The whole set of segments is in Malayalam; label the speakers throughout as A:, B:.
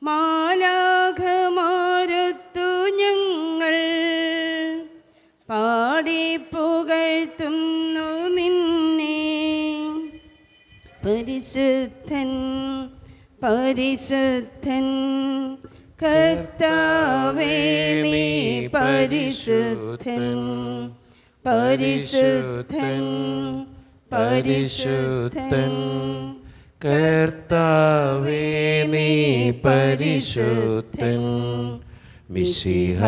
A: മാലാഖമാരൊത്തു ഞങ്ങൾ പാടിപ്പുകഴ്ത്തുന്നു നിന്നെ. പരിശുദ്ധൻ പരിശുദ്ധൻ കർത്താവേ നീ പരിശുദ്ധൻ. പരിശുദ്ധൻ പരിശുദ്ധൻ
B: കർത്താവേ നീ പരിശുദ്ധൻ. മിശിഹ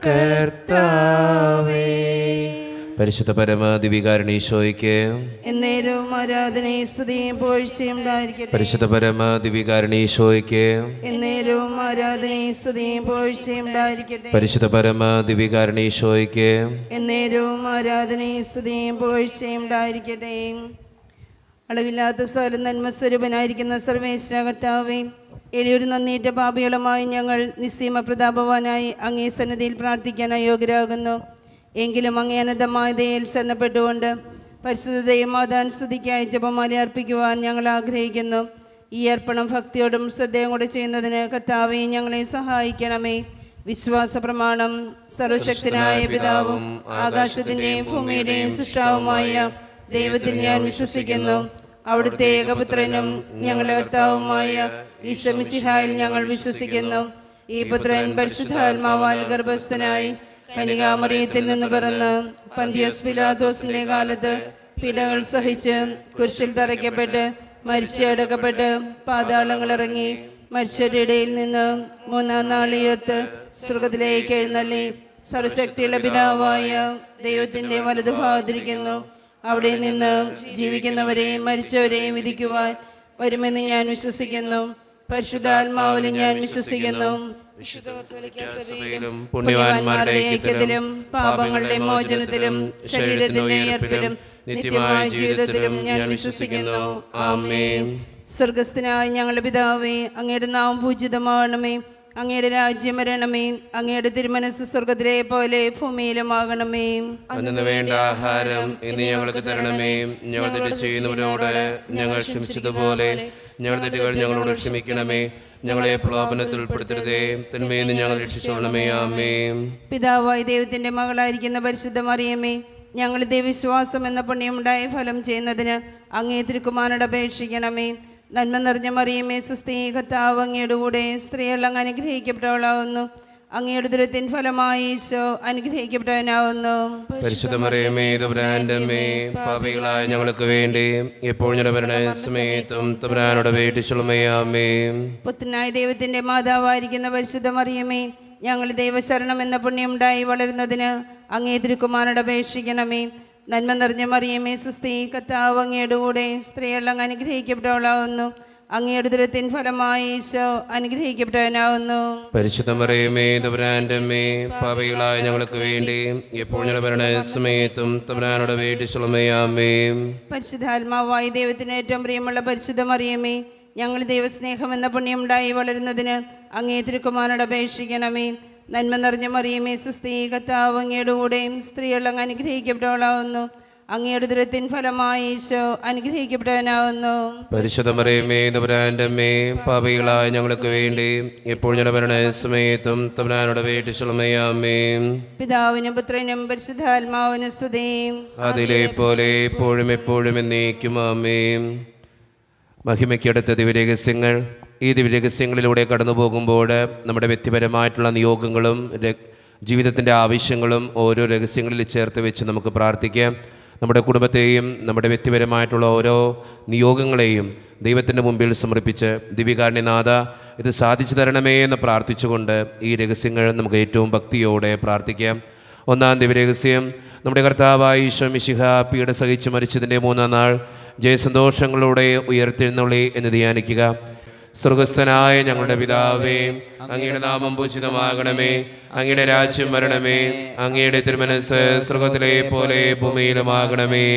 B: കർത്താവേ. പരിശുദ്ധ പരമാദിവികാരണീശോയ്ക്ക്
A: എന്നേരവും ആരാധനയും സ്തുതിയും പുകഴ്ചയും ഉണ്ടായിരിക്കട്ടെ.
B: പരിശുദ്ധ പരമാദിവികാരണീശോയ്ക്ക്
A: എന്നേരവും ആരാധനയും സ്തുതിയും പുകഴ്ചയും ഉണ്ടായിരിക്കട്ടെ.
B: പരിശുദ്ധ പരമാദിവികാരണീശോയ്ക്ക്
A: എന്നേരവും ആരാധനയും സ്തുതിയും പുകഴ്ചയും ഉണ്ടായിരിക്കട്ടെ. അളവില്ലാത്ത സകല നന്മസ്വരൂപനായിരിക്കുന്ന സർവേശ്വര കർത്താവേ, എളിയൊരു നന്ദിയേറ്റ പാപികളുമായി ഞങ്ങൾ നിസ്സീമ പ്രതാപവാനായി അങ്ങേ സന്നിധിയിൽ പ്രാർത്ഥിക്കാൻ അയോഗ്യരാകുന്നു. എങ്കിലും അങ്ങേ അനന്തമായ ദയയിൽ ശരണപ്പെട്ടുകൊണ്ട് പരിശുദ്ധതയും മാതാൻ സ്തുതിക്കായി ജപമാല അർപ്പിക്കുവാൻ ഞങ്ങൾ ആഗ്രഹിക്കുന്നു. ഈ അർപ്പണം ഭക്തിയോടും ശ്രദ്ധയും കൂടെ ചെയ്യുന്നതിന് കർത്താവേ ഞങ്ങളെ സഹായിക്കണമേ. വിശ്വാസ പ്രമാണം. സർവശക്തനായ പിതാവും ആകാശത്തിൻ്റെയും ഭൂമിയുടെയും സൃഷ്ടാവുമായ ദൈവത്തിൽ ഞാൻ വിശ്വസിക്കുന്നു. അവിടുത്തെ ഏകപുത്രനും ഞങ്ങളുടെ കർത്താവുമായ ഈശോ മിശിഹായിൽ ഞങ്ങൾ വിശ്വസിക്കുന്നു. ഈ പുത്രൻ പരിശുദ്ധാത്മാവാൽ ഗർഭസ്ഥനായി കന്യകാമറിയത്തിൽ നിന്ന് പിറന്ന് പന്തിയോസ് പിലാത്തോസിന്റെ കാലത്ത് പീഡകൾ സഹിച്ച് കുരിശിൽ തറയ്ക്കപ്പെട്ട് മരിച്ചടക്കപ്പെട്ട് പാതാളങ്ങളിറങ്ങി മരിച്ചവരുടെ ഇടയിൽ നിന്ന് മൂന്നാം നാൾ ഉയർത്ത് സ്വർഗ്ഗത്തിലേക്ക് എഴുന്നള്ളി സർവശക്തിയുള്ള പിതാവായ ദൈവത്തിന്റെ വലതുഭാഗത്തിരിക്കുന്നു. അവിടെ നിന്ന് ജീവിക്കുന്നവരെയും മരിച്ചവരെയും വിധിക്കുവാൻ വരുമെന്ന് ഞാൻ വിശ്വസിക്കുന്നു. പരിശുദ്ധാത്മാവിലും ഞാൻ വിശ്വസിക്കുന്നു. പുണ്യവാന്മാരുടെ ഐക്യത്തിലും പാപങ്ങളുടെ മോചനത്തിലും ശരീരത്തിന്റെ ഉയർപ്പിലും നിത്യമായ ജീവിതത്തിലും ഞാൻ വിശ്വസിക്കുന്നു. ആമേൻ. സ്വർഗസ്ഥനായ ഞങ്ങളുടെ പിതാവേ, അങ്ങയുടെ നാമം പൂജിതമാകണമേ. അങ്ങയുടെ രാജ്യം വരണമേ. അങ്ങയുടെ തിരുമനസ് സ്വർഗത്തിലെ പോലെ ഭൂമിയിലുമാകണമേ.
B: അന്നു വേണ്ട ആഹാരം ഇന്ന് ഞങ്ങൾക്ക് തരണമേ. ഞങ്ങൾ തെറ്റ് ചെയ്യുന്നവരോട് ഞങ്ങൾ ക്ഷമിച്ചതുപോലെ ഞങ്ങളുടെ തെറ്റുകൾ ഞങ്ങളോട് ക്ഷമിക്കണമേ. ഞങ്ങളെ പ്രലോഭനത്തിൽ ഉൾപ്പെടുത്തരുതേ, തിന്മയിൽ നിന്ന് ഞങ്ങൾ രക്ഷിച്ചോളണമേ. ആമേൻ.
A: പിതാവായ ദൈവത്തിന്റെ മകളായിരിക്കുന്ന പരിശുദ്ധ മറിയമേ, ഞങ്ങളുടെ വിശ്വാസം എന്ന പുണ്യമുണ്ടായ ഫലം ചെയ്യുന്നതിന് അങ്ങേ തിരുക്കുമാരനോട് അപേക്ഷിക്കണമേ. നന്മ നിറഞ്ഞ മറിയമേ, സുസ്ഥി, കർത്താവ് അങ്ങയുടെ കൂടെ സ്ത്രീകൾ അങ്ങ് അനുഗ്രഹിക്കപ്പെട്ടവളാവുന്നു. അങ്ങയുടെ ദുരത്തിൻ ഫലമായി ഈശോ അനുഗ്രഹിക്കപ്പെട്ടവനാവുന്നു.
B: പരിശുദ്ധ മറിയമേ, തമ്പുരാന്റെ അമ്മേ, പാപികളായ ഞങ്ങൾക്ക് വേണ്ടി എപ്പോഴും ഞങ്ങളുടെ മരണസമയത്തും തമ്പുരാനോട് അപേക്ഷിച്ചുകൊള്ളണമേ. ആമേൻ.
A: പുത്രനായ ദൈവത്തിന്റെ മാതാവായിരിക്കുന്ന പരിശുദ്ധ മറിയമേ, ഞങ്ങൾ ദൈവശരണം എന്ന പുണ്യമുണ്ടായി വളരുന്നതിന് അങ്ങേ തിരുക്കുമാരനോട് അപേക്ഷിക്കണമേ. നന്മ നിറഞ്ഞ മറിയമേ, സുസ്ഥി, കർത്താവ് അങ്ങയുടെ കൂടെ സ്ത്രീകൾ അങ്ങ് അനുഗ്രഹിക്കപ്പെട്ടവളാവുന്നു. അങ്ങയുടെ ദുരത്തിൻ ഫലമായി ഈശോ അനുഗ്രഹിക്കപ്പെട്ടവനാവുന്നു.
B: പരിശുദ്ധ മറിയമേ, തമ്പുരാന്റെ അമ്മേ, പാപികളായ ഞങ്ങൾക്ക് വേണ്ടി എപ്പോഴും ഞങ്ങളുടെ മരണസമയത്തും തമ്പുരാനോട് അപേക്ഷിച്ചുകൊള്ളണമേ. ആമേൻ.
A: പരിശുദ്ധാത്മാവായ ദൈവത്തിന് ഏറ്റവും പ്രിയമുള്ള പരിശുദ്ധ മറിയമേ, ഞങ്ങൾ ദൈവസ്നേഹം എന്ന പുണ്യമുണ്ടായി വളരുന്നതിന് അങ്ങേ തിരുക്കുമാരനോട് അപേക്ഷിക്കണമേ. നന്മ നിറഞ്ഞ മറിയമേ, സുസ്ഥി, കർത്താവ് അങ്ങയുടെ കൂടെ സ്ത്രീകൾ അങ്ങ് അനുഗ്രഹിക്കപ്പെട്ടവളാവുന്നു. അങ്ങയുടെ ദുരത്തിൻ ഫലമായി ഈശോ അനുഗ്രഹിക്കപ്പെട്ടവനാവുന്നു.
B: പരിശുദ്ധ മറിയമേ, തമ്പുരാന്റെ അമ്മേ, പാപികളായ ഞങ്ങൾക്ക് വേണ്ടി എപ്പോഴും ഞങ്ങളുടെ മരണസമയത്തും തമ്പുരാനോട് അപേക്ഷിച്ചുകൊള്ളണമേ. ആമേൻ.
A: പിതാവിനും പുത്രനും പരിശുദ്ധാത്മാവിനും സ്തുതി.
B: അതിലെ പോലെ എപ്പോഴും എപ്പോഴും എന്നേക്കും. ആമേൻ. മഹിമയ്ക്കടുത്ത ദിവ്യരഹസ്യങ്ങൾ. ഈ ദിവ്യരഹസ്യങ്ങളിലൂടെ കടന്നു പോകുമ്പോൾ നമ്മുടെ വ്യക്തിപരമായിട്ടുള്ള നിയോഗങ്ങളും ജീവിതത്തിൻ്റെ ആവശ്യങ്ങളും ഓരോ രഹസ്യങ്ങളിൽ ചേർത്ത് വെച്ച് നമുക്ക് പ്രാർത്ഥിക്കാം. നമ്മുടെ കുടുംബത്തെയും നമ്മുടെ വ്യക്തിപരമായിട്ടുള്ള ഓരോ നിയോഗങ്ങളെയും ദൈവത്തിൻ്റെ മുമ്പിൽ സമർപ്പിച്ച് ദിവ്യകാരുണ്യനാഥ ഇത് സാധിച്ചു തരണമേ എന്ന് പ്രാർത്ഥിച്ചുകൊണ്ട് ഈ രഹസ്യങ്ങൾ നമുക്ക് ഏറ്റവും ഭക്തിയോടെ പ്രാർത്ഥിക്കാം. ഒന്നാം ദിവ്യരഹസ്യം, നമ്മുടെ കർത്താവായ ഈശോ മിശിഹ പീഡ സഹിച്ച് മരിച്ചതിൻ്റെ 3-ാം നാൾ ജയസന്തോഷങ്ങളോടെ ഉയർത്തെഴുന്നള്ളി എന്ന് ധ്യാനിക്കുക. സ്വർഗസ്ഥനായ ഞങ്ങളുടെ പിതാവേ, അങ്ങയുടെ നാമം പൂജിതമാകണമേ. അങ്ങയുടെ രാജ്യം വരണമേ. അങ്ങയുടെ തിരുമനസ്സ് സ്വർഗത്തിലെ പോലെ ഭൂമിയിലുമാകണമേ.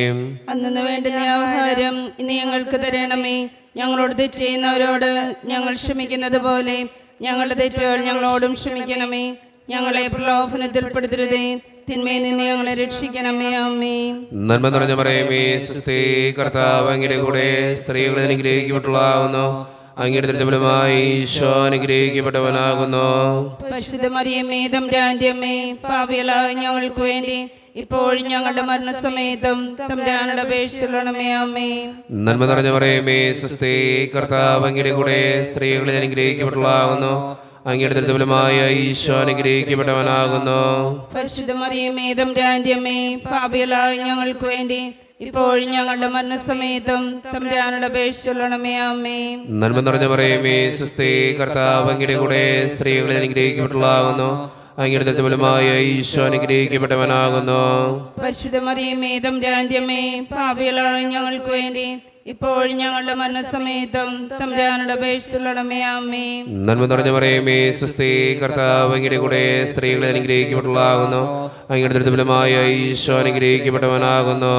A: അന്നു വേണ്ടുന്ന ആഹാരം ഇന്ന് ഞങ്ങൾക്ക് തരണമേ. ഞങ്ങളോട് തെറ്റ് ചെയ്യുന്നവരോട് ഞങ്ങൾ ക്ഷമിക്കുന്നത് പോലെ ഞങ്ങളുടെ തെറ്റുകൾ ഞങ്ങളോടും ക്ഷമിക്കണമേ. ഞങ്ങളെ പ്രലോഭനത്തിൽ ഉൾപ്പെടുത്തരുതേ, തിന്മയിൽ നിന്ന് ഞങ്ങളെ രക്ഷിക്കണമേ. ആമേൻ.
B: നന്മ നിറഞ്ഞ മറിയമേ, സുസ്ഥി, കർത്താവ് അങ്ങയുടെ കൂടെ സ്ത്രീകൾ അനുഗ്രഹിക്കപ്പെട്ടവളാകുന്നു. അങ്ങയുടെ ദുരിതഫലമായി ഈശോ അനുഗ്രഹിക്കപ്പെട്ടവനാകുന്നു.
A: പരിശുദ്ധ മറിയമേ തമ്പുരാന്റെ അമ്മേ, പാപികളായ ഞങ്ങൾക്ക് വേണ്ടി ഇപ്പോഴും ഞങ്ങളുടെ മരണസമയത്തും തമ്പുരാനോട് അപേക്ഷിച്ചുകൊള്ളണമേ. ആമേൻ.
B: നന്മ നിറഞ്ഞ മറിയമേ, സ്വസ്തി, കർത്താവ് അങ്ങയുടെ കൂടെ സ്ത്രീകളിൽ അനുഗ്രഹിക്കപ്പെട്ടവളാകുന്നു. അങ്ങയുടെ ദുരിതഫലമായ ഈശോ അനുഗ്രഹിക്കപ്പെട്ടവനാകുന്നു.
A: പരിശുദ്ധ മറിയമേ തമ്പുരാന്റെ അമ്മേ, പാപികളായ ഞങ്ങൾക്ക് വേണ്ടി ഇപ്പോഴും ഞങ്ങളുടെ മരണസമയത്തും തമ്പുരാനോട് അപേക്ഷിച്ചുകൊള്ളണമേ. ആമേൻ.
B: നന്മ നിറഞ്ഞ മറിയമേ, സ്വസ്തി, കർത്താവ് അങ്ങയുടെ കൂടെ സ്ത്രീകളിൽ അനുഗ്രഹിക്കപ്പെട്ടവളാകുന്നു. അങ്ങയുടെ ദുരിതഫലമായ ഈശോ അനുഗ്രഹിക്കപ്പെട്ടവനാകുന്നു.
A: പരിശുദ്ധ മറിയമേ തമ്പുരാന്റെ അമ്മേ, പാപികളായ ഞങ്ങൾക്ക് വേണ്ടി ഇപ്പോഴും ഞങ്ങളുടെ മരണസമയത്തും തമ്പുരാനോട് അപേക്ഷിച്ചുകൊള്ളണമേ. ആമേൻ.
B: നന്മ നിറഞ്ഞ മറിയമേ, സ്വസ്തി, കർത്താവ് അങ്ങയുടെ കൂടെ സ്ത്രീകളിൽ അനുഗ്രഹിക്കപ്പെട്ടവളാകുന്നു. അങ്ങയുടെ ദുരിതഫലമായ ഈശോ അനുഗ്രഹിക്കപ്പെട്ടവനാകുന്നു.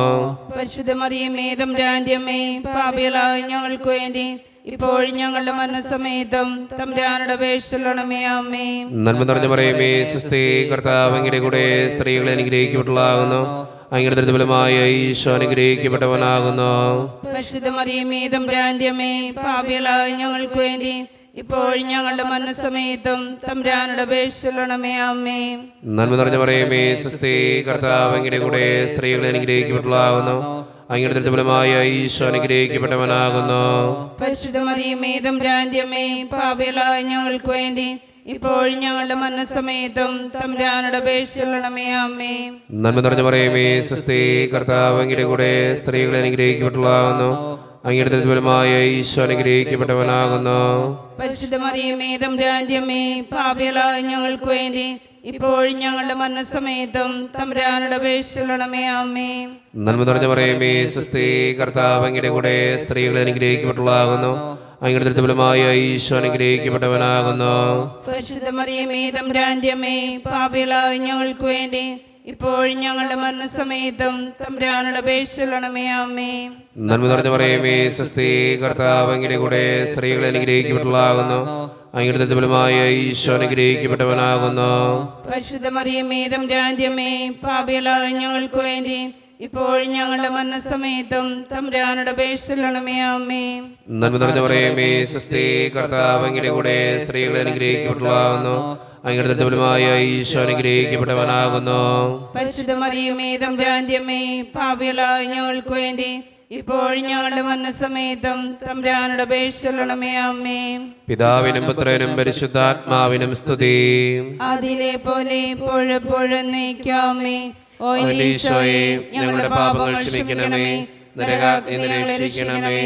A: പരിശുദ്ധ മറിയമേ തമ്പുരാന്റെ അമ്മേ, പാപികളായ ഞങ്ങൾക്ക് വേണ്ടി ഇപ്പോഴും ഞങ്ങളുടെ മരണസമയത്തും തമ്പുരാനോട് അപേക്ഷിച്ചുകൊള്ളണമേ. ആമേൻ.
B: നന്മ നിറഞ്ഞ മറിയമേ, സ്വസ്തി, കർത്താവ് അങ്ങയുടെ കൂടെ സ്ത്രീകളിൽ അനുഗ്രഹിക്കപ്പെട്ടവളാകുന്നു. അങ്ങയുടെ ദുരിതഫലമായ ഈശോ അനുഗ്രഹിക്കപ്പെട്ടവനാകുന്നു.
A: പരിശുദ്ധ മറിയമേ തമ്പുരാന്റെ അമ്മേ, പാപികളായ ഞങ്ങൾക്ക് വേണ്ടി ഇപ്പോഴും ഞങ്ങളുടെ മരണസമയത്തും തമ്പുരാനോട് അപേക്ഷിച്ചുകൊള്ളണമേ. ആമേൻ.
B: നന്മ നിറഞ്ഞ മറിയമേ, സ്വസ്തി, കർത്താവ് അങ്ങയുടെ കൂടെ സ്ത്രീകളിൽ അനുഗ്രഹിക്കപ്പെട്ടവളാകുന്നു. അങ്ങയുടെ ദുരിതഫലമായ ഈശോ അനുഗ്രഹിക്കപ്പെട്ടവനാകുന്നു.
A: പരിശുദ്ധ മറിയമേ തമ്പുരാന്റെ അമ്മേ, പാപികളായ ഞങ്ങൾക്ക് വേണ്ടി ഇപ്പോഴും ഞങ്ങളുടെ മരണസമയത്തും തമ്പുരാനോട് അപേക്ഷിച്ചുകൊള്ളണമേ. ആമേൻ.
B: നന്മ നിറഞ്ഞ മറിയമേ, സ്വസ്തി, കർത്താവ് അങ്ങയുടെ കൂടെ സ്ത്രീകളിൽ അനുഗ്രഹിക്കപ്പെട്ടവളാകുന്നു. അങ്ങയുടെ ദുരിതഫലമായ ഈശോ അനുഗ്രഹിക്കപ്പെട്ടവനാകുന്നു.
A: പരിശുദ്ധ മറിയമേ തമ്പുരാന്റെ അമ്മേ, പാപികളായ ഞങ്ങൾക്ക് വേണ്ടി ഇപ്പോഴും ഞങ്ങളുടെ മരണസമയത്തും തമ്പുരാനോട് അപേക്ഷിച്ചുകൊള്ളണമേ. ആമേൻ.
B: നന്മ നിറഞ്ഞ മറിയമേ, സ്വസ്തി, കർത്താവ് അങ്ങയുടെ കൂടെ സ്ത്രീകളിൽ അനുഗ്രഹിക്കപ്പെട്ടവളാകുന്നു. അങ്ങയുടെ ദുരിതഫലമായ ഈശോ അനുഗ്രഹിക്കപ്പെട്ടവനാകുന്നു.
A: പരിശുദ്ധ മറിയമേ തമ്പുരാന്റെ അമ്മേ, പാപികളായ ഞങ്ങൾക്ക് വേണ്ടി ഇപ്പോഴും ഞങ്ങളുടെ മരണസമയത്തും തമ്പുരാനോട് അപേക്ഷിച്ചുകൊള്ളണമേ. ആമേൻ.
B: നന്മ നിറഞ്ഞ മറിയമേ, സ്വസ്തി, കർത്താവ് അങ്ങയുടെ കൂടെ സ്ത്രീകളിൽ അനുഗ്രഹിക്കപ്പെട്ടവളാകുന്നു. അങ്ങയുടെ ദുരിതഫലമായ ഈശോ അനുഗ്രഹിക്കപ്പെട്ടവനാകുന്നു.
A: പരിശുദ്ധ മറിയമേ തമ്പുരാന്റെ അമ്മേ, പാപികളായ ഞങ്ങൾക്ക് വേണ്ടി ഇപ്പോഴും ഞങ്ങളുടെ മരണസമയത്തും തമ്പുരാനോട് അപേക്ഷിച്ചുകൊള്ളണമേ. ആമേൻ.
B: നന്മ നിറഞ്ഞ മറിയമേ, സ്വസ്തി, കർത്താവ് അങ്ങയുടെ കൂടെ സ്ത്രീകളിൽ അനുഗ്രഹിക്കപ്പെട്ടവളാകുന്നു. അങ്ങയുടെ ദുരിതഫലമായ ഈശോ അനുഗ്രഹിക്കപ്പെട്ടവനാകുന്നു.
A: പരിശുദ്ധ മറിയമേ തമ്പുരാന്റെ അമ്മേ, പാപികളായ ഞങ്ങൾക്ക് വേണ്ടി ഇപ്പോഴും ഞങ്ങളുടെ മരണസമയത്തും തമ്പുരാനോട് അപേക്ഷിച്ചുകൊള്ളണമേ. ആമേൻ.
B: പിതാവിനും പുത്രനും പരിശുദ്ധാത്മാവിനും സ്തുതി.
A: ആദിയിലെ പോലെ ഇപ്പോഴെപ്പോഴും എന്നേക്കുമേ. ഓ ഈശോയെ, ഞങ്ങളുടെ പാപങ്ങൾ ക്ഷമിക്കണമേ, നരകാഗ്നിയിൽ നിന്ന് രക്ഷിക്കണമേ.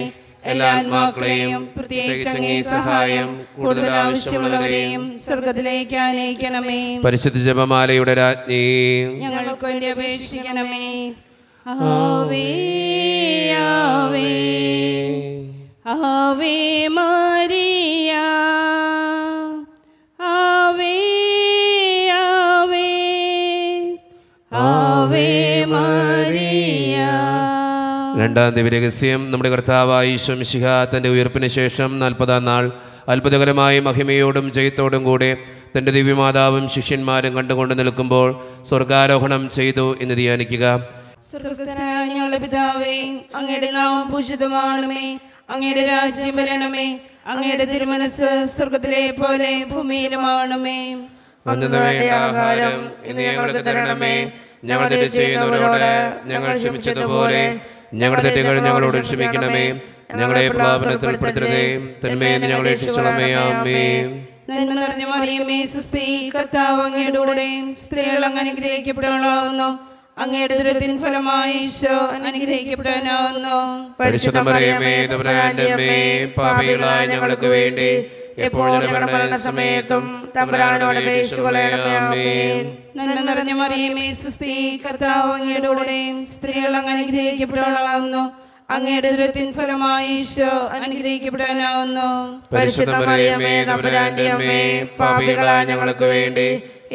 A: എല്ലാ ആത്മാക്കളെയും പ്രത്യേകിച്ച് അങ്ങേ സഹായം കൂടുതൽ ആവശ്യമുള്ളവരെയും സ്വർഗത്തിലേക്ക് ആനയിക്കണമേ.
B: പരിശുദ്ധ ജപമാലയുടെ രാജ്ഞി,
A: ഞങ്ങൾക്ക് വേണ്ടി അപേക്ഷിക്കണമേ. ആവേ ആവേ ആവേ മരിയ, ആവേ ആവേ ആവേ മരിയ.
B: രണ്ടാം ദിവ്യരഹസ്യം. നമ്മുടെ കർത്താവായ ഈശോ മിശിഹ തൻ്റെ ഉയർപ്പിന് ശേഷം 40-ാം നാൾ അത്ഭുതകരമായ മഹിമയോടും ജയത്തോടും കൂടെ തൻ്റെ ദിവ്യമാതാവും ശിഷ്യന്മാരും കണ്ടുകൊണ്ട് നിൽക്കുമ്പോൾ സ്വർഗാരോഹണം ചെയ്തു എന്ന് ധ്യാനിക്കുക.
A: സ്വർഗ്ഗസ്ഥനായ ഞങ്ങളുടെ പിതാവേ, അങ്ങയുടെ നാമം പൂജിതമാണമേ, അങ്ങയുടെ രാജ്യം വരണമേ, അങ്ങയുടെ തിരുമനസ് സ്വർഗത്തിലെ പോലെ ഭൂമിയിലുമാണമേ.
B: അന്നു വേണ്ട ആഹാരം ഇന്ന് ഞങ്ങൾക്ക് തരണമേ. ഞങ്ങൾ തെറ്റ് ചെയ്യുന്നവരോട് ഞങ്ങൾ ക്ഷമിച്ചതുപോലെ ഞങ്ങളുടെ തെറ്റുകൾ ഞങ്ങളോട് ക്ഷമിക്കണമേ. ഞങ്ങളെ പ്രലോഭനത്തിൽ ഉൾപ്പെടുത്തരുതേ, തിന്മയിൽ നിന്ന് ഞങ്ങളെ രക്ഷിക്കണമേ. ആമേൻ.
A: നന്മ നിറഞ്ഞ മറിയമേ, സുസ്ഥി, കർത്താവ് അങ്ങയുടെ കൂടെ സ്ത്രീകൾ അങ്ങ് അനുഗ്രഹിക്കപ്പെട്ടവളാകുന്നു. അങ്ങയുടെ ദുരിതത്തിൻ ഫലമായി ഈശോ അനുഗ്രഹിക്കപ്പെടാനാവുന്നു.
B: പരിശുദ്ധ മറിയമേ തമ്പുരാന്റെ അമ്മേ, പാപികളായ ഞങ്ങൾക്ക് വേണ്ടി എപ്പോഴും ഞങ്ങളുടെ മരണസമയത്തും തമ്പുരാനോട് അപേക്ഷിച്ചുകൊള്ളണമേ. ആമേൻ.
A: നന്മ നിറഞ്ഞ മറിയമേ, സുസ്ഥി, കർത്താവ് അങ്ങയുടെ കൂടെ സ്ത്രീകൾ അങ്ങ് അനുഗ്രഹിക്കപ്പെട്ടവളാകുന്നു. അങ്ങയുടെ ദുരിതത്തിൻ ഫലമായി ഈശോ അനുഗ്രഹിക്കപ്പെടാനാവുന്നു.
B: പരിശുദ്ധ മറിയമേ തമ്പുരാന്റെ അമ്മേ, പാപികളായ ഞങ്ങൾക്ക് വേണ്ടി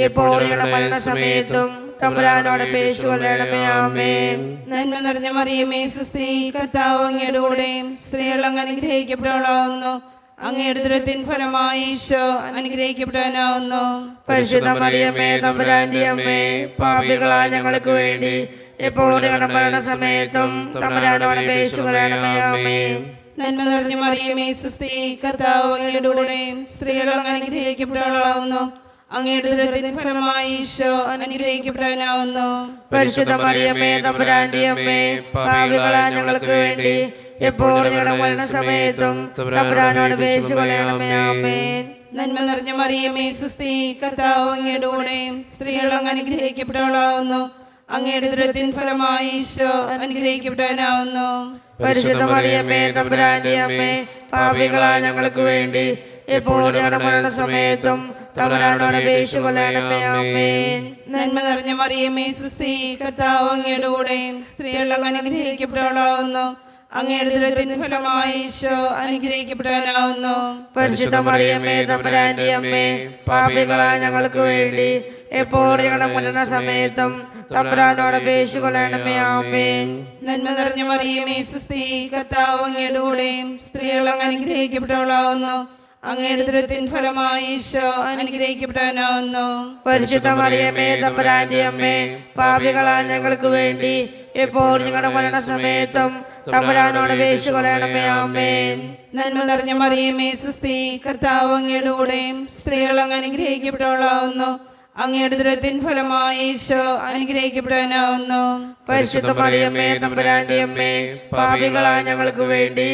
B: എപ്പോഴും ഞങ്ങളുടെ മരണസമയത്തും തമ്പുരാനോട് അപേക്ഷിച്ചുകൊള്ളണമേ. ആമേൻ.
A: നന്മ നിറഞ്ഞ മറിയമേ, സുസ്ഥി, കർത്താവ് അങ്ങയുടെ കൂടെ സ്ത്രീകൾ അങ്ങ് അനുഗ്രഹിക്കപ്പെട്ടവളാകുന്നു. അങ്ങയുടെ ദുരിതത്തിൻ ഫലമായി ഈശോ അനുഗ്രഹിക്കപ്പെടാനാവുന്നു.
B: പരിശുദ്ധ മറിയമേ തമ്പുരാന്റെ അമ്മേ, പാപികളായ ഞങ്ങൾക്ക് വേണ്ടി എപ്പോഴും ഞങ്ങളുടെ മരണസമയത്തും തമ്പുരാനോട് അപേക്ഷിച്ചുകൊള്ളണമേ. ആമേൻ.
A: നന്മ നിറഞ്ഞ മറിയമേ സുസ്ഥി, കർത്താവ് അങ്ങയുടെ കൂടെ സ്ത്രീകൾ അങ്ങ് അനുഗ്രഹിക്കപ്പെട്ടവളാവുന്നു. അങ്ങയുടെ ഉദരത്തിൻ ഫലമായി ഈശോ അനുഗ്രഹിക്കപ്പെടാനാവുന്നു.
C: പരിശുദ്ധ മറിയമേ തമ്പുരാന്റെ അമ്മേ, പാപികളായ ഞങ്ങൾക്ക് വേണ്ടി എപ്പോഴും ഞങ്ങളുടെ മരണസമയത്തും തമ്പുരാനോട് അപേക്ഷിച്ചുകൊള്ളണമേ. ആമേൻ.
A: നന്മ നിറഞ്ഞ മറിയമേ സുസ്ഥി, കർത്താവ് അങ്ങയുടെ കൂടെ സ്ത്രീകൾ അങ്ങ് അനുഗ്രഹിക്കപ്പെട്ടവളാവുന്നു. അങ്ങയുടെ ഉദരത്തിൻ ഫലമായി ഈശോ അനുഗ്രഹിക്കപ്പെടാനാവുന്നു.
C: പരിശുദ്ധ മറിയമേ തമ്പുരാന്റെ അമ്മേ, പാപികളായ ഞങ്ങൾക്ക് വേണ്ടി എപ്പോഴും ഞങ്ങളുടെ മരണസമയത്തും തമ്പുരാനോട് അപേക്ഷിച്ചുകൊള്ളണമേ. ആമേൻ.
A: നന്മ നിറഞ്ഞ മറിയമേ സുസ്ഥി, കർത്താവ് അങ്ങയുടെ കൂടെ സ്ത്രീകൾ അങ്ങ് അനുഗ്രഹിക്കപ്പെട്ടവളാവുന്നു. അങ്ങയുടെ ഉദരത്തിൻ ഫലമായി ഈശോ അനുഗ്രഹിക്കപ്പെടാനാവുന്നു.
C: പരിശുദ്ധ മറിയമേ തമ്പുരാന്റെ അമ്മേ, പാപികളായ ഞങ്ങൾക്ക് വേണ്ടി എപ്പോഴും ഞങ്ങളുടെ മരണസമയത്തും തമ്പുരാനോട് അപേക്ഷിച്ചുകൊള്ളണമേ. ആമേൻ.
A: നന്മ നിറഞ്ഞ മറിയമേ സുസ്ഥി, കർത്താവ് അങ്ങയുടെ കൂടെ സ്ത്രീകൾ അങ്ങ് അനുഗ്രഹിക്കപ്പെട്ടവളാവുന്നു. അങ്ങയുടെ ഉദരത്തിൻ ഫലമായി ഈശോ അനുഗ്രഹിക്കപ്പെടാനാവുന്നു.
C: പരിശുദ്ധ മറിയമേ തമ്പുരാന്റെ അമ്മേ, പാപികളായ ഞങ്ങൾക്ക് വേണ്ടി എപ്പോഴും ഞങ്ങളുടെ മരണസമയത്തും തമ്പുരാനോട് അപേക്ഷിച്ചുകൊള്ളണമേ. ആമേൻ.
A: നന്മ നിറഞ്ഞ മറിയമേ സുസ്ഥി, കർത്താവ് അങ്ങയുടെ കൂടെ സ്ത്രീകൾ അങ്ങ് അനുഗ്രഹിക്കപ്പെട്ടവളാവുന്നു. അങ്ങയുടെ ഉദരത്തിൻ ഫലമായി ഈശോ അനുഗ്രഹിക്കപ്പെടാനാവുന്നു.
C: പരിശുദ്ധ മറിയമേ തമ്പുരാന്റെ അമ്മേ, പാപികളായ ഞങ്ങൾക്ക് വേണ്ടി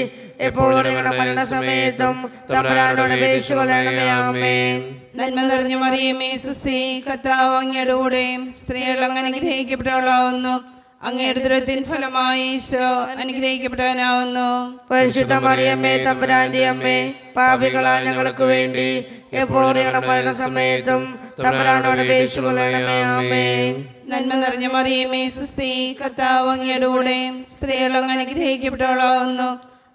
C: എപ്പോഴും ഞങ്ങളുടെ മരണസമയത്തും തമ്പുരാനോട് അപേക്ഷിച്ചുകൊള്ളണമേ. ആമേൻ.
A: നന്മ നിറഞ്ഞ മറിയമേ സുസ്ഥി, കർത്താവ് അങ്ങയുടെ കൂടെ സ്ത്രീകൾ അങ്ങ് അനുഗ്രഹിക്കപ്പെട്ടവളാവുന്നു. അങ്ങയുടെ ഉദരത്തിൻ ഫലമായി ഈശോ അനുഗ്രഹിക്കപ്പെടാനാവുന്നു.
C: പരിശുദ്ധ മറിയമേ തമ്പുരാന്റെ അമ്മേ, പാപികളായ ഞങ്ങൾക്ക് വേണ്ടി എപ്പോഴും ഞങ്ങളുടെ മരണസമയത്തും തമ്പുരാനോട് അപേക്ഷിച്ചുകൊള്ളണമേ. ആമേൻ.
A: നന്മ നിറഞ്ഞ മറിയമേ സുസ്ഥി, കർത്താവ് അങ്ങയുടെ കൂടെ സ്ത്രീകൾ അങ്ങ് അനുഗ്രഹിക്കപ്പെട്ടവളാവുന്നു.